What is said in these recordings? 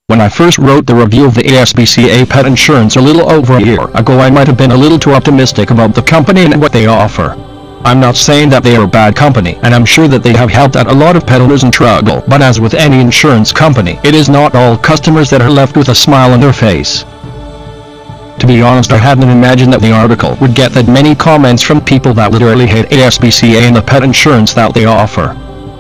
When I first wrote the review of the ASPCA pet insurance a little over a year ago, I might have been a little too optimistic about the company and what they offer. I'm not saying that they are a bad company, and I'm sure that they have helped out a lot of pet owners in struggle, but as with any insurance company, it is not all customers that are left with a smile on their face. To be honest, I hadn't imagined that the article would get that many comments from people that literally hate ASPCA and the pet insurance that they offer.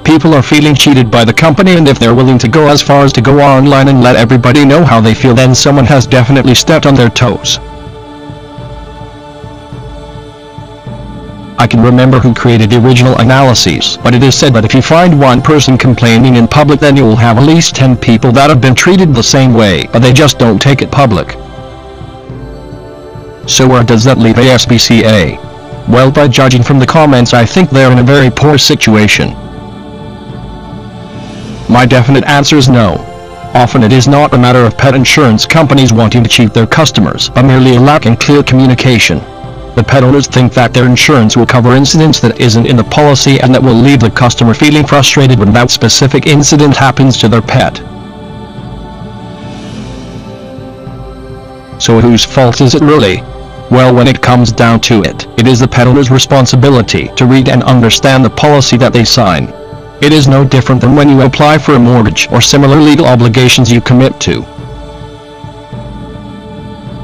People are feeling cheated by the company, and if they're willing to go as far as to go online and let everybody know how they feel, then someone has definitely stepped on their toes. I can remember who created the original analyses, but it is said that if you find one person complaining in public, then you will have at least 10 people that have been treated the same way, but they just don't take it public. So where does that leave ASPCA? Well, by judging from the comments, I think they're in a very poor situation. My definite answer is no. Often it is not a matter of pet insurance companies wanting to cheat their customers, but merely a lack in clear communication. The pet owners think that their insurance will cover incidents that isn't in the policy, and that will leave the customer feeling frustrated when that specific incident happens to their pet. So whose fault is it really? Well, when it comes down to it, it is the pet owner's responsibility to read and understand the policy that they sign. It is no different than when you apply for a mortgage or similar legal obligations you commit to.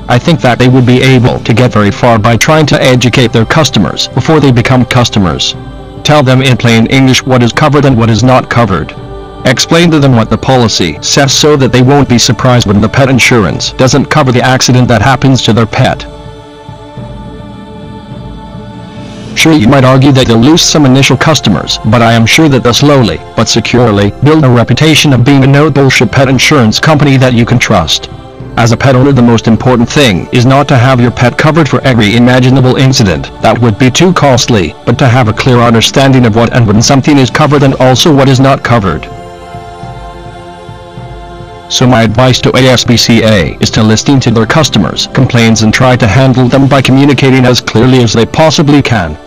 I think that they would be able to get very far by trying to educate their customers before they become customers. Tell them in plain English what is covered and what is not covered. Explain to them what the policy says so that they won't be surprised when the pet insurance doesn't cover the accident that happens to their pet. Sure, you might argue that they'll lose some initial customers, but I am sure that they'll slowly, but securely, build a reputation of being a no-bullshit pet insurance company that you can trust. As a pet owner, the most important thing is not to have your pet covered for every imaginable incident. That would be too costly, but to have a clear understanding of what and when something is covered and also what is not covered. So my advice to ASPCA is to listen to their customers' complaints and try to handle them by communicating as clearly as they possibly can.